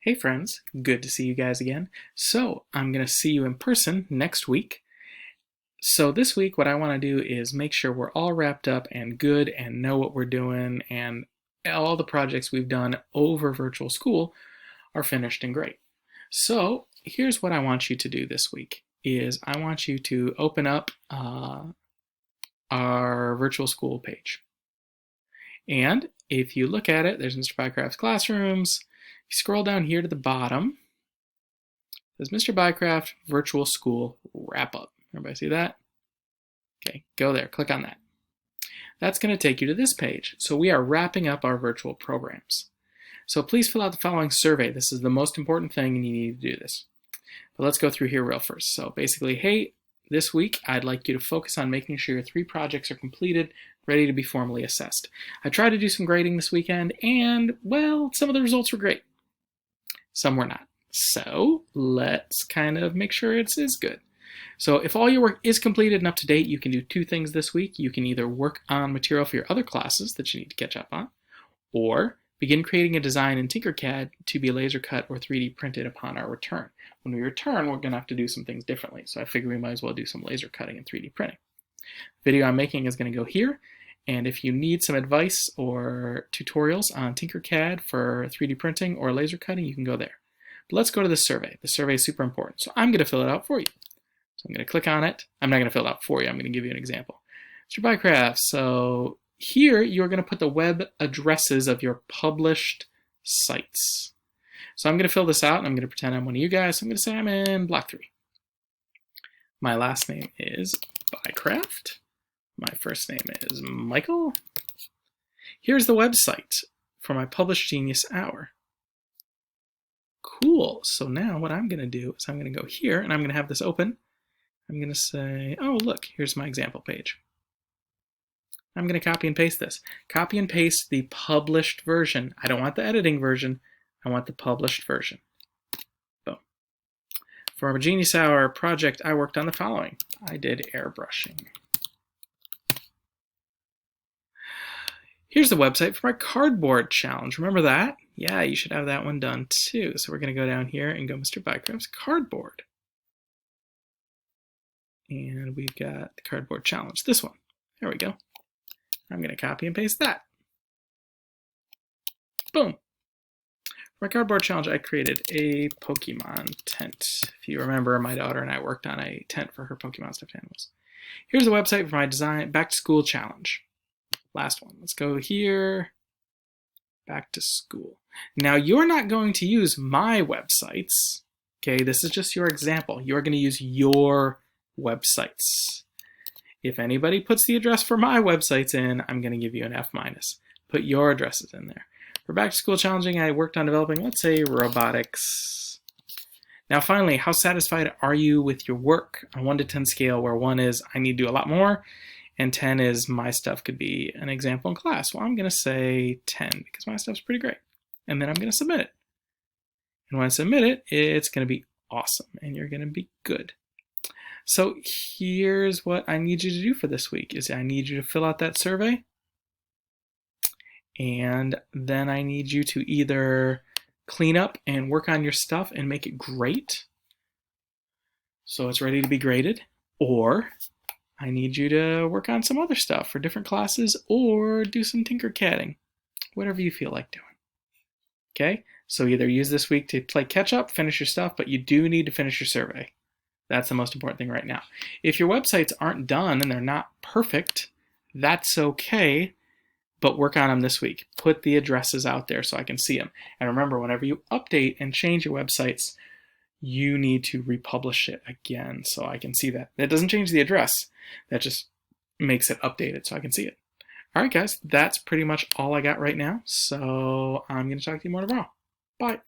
Hey friends, good to see you guys again. So I'm going to see you in person next week. So this week what I want to do is make sure we're all wrapped up and good and know what we're doing and all the projects we've done over virtual school are finished and great. So here's what I want you to do this week is I want you to open up our virtual school page. And if you look at it, there's Mr. Bycraft's classrooms. If you scroll down here to the bottom, it says Mr. Bycraft Virtual School Wrap Up. Everybody see that? Okay, go there, click on that. That's going to take you to this page. So we are wrapping up our virtual programs. So please fill out the following survey. This is the most important thing and you need to do this. But let's go through here real first. So basically, hey, this week I'd like you to focus on making sure your 3 projects are completed, ready to be formally assessed. I tried to do some grading this weekend and, well, some of the results were great. Some were not. So let's kind of make sure it's as good. So if all your work is completed and up to date, you can do 2 things this week. You can either work on material for your other classes that you need to catch up on, or begin creating a design in Tinkercad to be laser cut or 3D printed upon our return. When we return, we're going to have to do some things differently. So I figure we might as well do some laser cutting and 3D printing. The video I'm making is going to go here. And if you need some advice or tutorials on Tinkercad for 3D printing or laser cutting, you can go there. But let's go to the survey. The survey is super important. So I'm going to fill it out for you. So I'm going to click on it. I'm not going to fill it out for you. I'm going to give you an example. Mr. Bycraft, so here you're going to put the web addresses of your published sites. So I'm going to fill this out and I'm going to pretend I'm one of you guys. So I'm going to say I'm in Block 3. My last name is Bycraft. My first name is Michael. Here's the website for my Published Genius Hour. Cool. So now what I'm going to do is I'm going to go here and I'm going to have this open. I'm going to say, oh, look, here's my example page. I'm going to copy and paste this. Copy and paste the published version. I don't want the editing version. I want the published version. Boom. For our Genius Hour project, I worked on the following. I did airbrushing. Here's the website for my cardboard challenge. Remember that? Yeah, you should have that one done too. So we're going to go down here and go Mr. Bycraft's cardboard. And we've got the cardboard challenge, this one. There we go. I'm going to copy and paste that. Boom. For my cardboard challenge, I created a Pokemon tent. If you remember, my daughter and I worked on a tent for her Pokemon stuffed animals. Here's the website for my design back to school challenge. Last one. Let's go here. Back to school. Now, you're not going to use my websites. Okay, this is just your example. You're going to use your websites. If anybody puts the address for my websites in, I'm going to give you an F-. Put your addresses in there. For back to school challenging, I worked on developing, let's say, robotics. Now, finally, how satisfied are you with your work? On 1 to 10 scale, where 1 is I need to do a lot more, and 10 is my stuff could be an example in class. Well, I'm going to say 10 because my stuff's pretty great. And then I'm going to submit it. And when I submit it, it's going to be awesome and you're going to be good. So here's what I need you to do for this week is I need you to fill out that survey. And then I need you to either clean up and work on your stuff and make it great so it's ready to be graded, or I need you to work on some other stuff for different classes or do some Tinkercadding, whatever you feel like doing. Okay, so either use this week to play catch up, finish your stuff, but you do need to finish your survey. That's the most important thing right now. If your websites aren't done and they're not perfect, that's okay, but work on them this week. Put the addresses out there so I can see them. And remember, whenever you update and change your websites, you need to republish it again so I can see that. That doesn't change the address. That just makes it updated so I can see it. All right, guys, that's pretty much all I got right now. So I'm going to talk to you more tomorrow. Bye.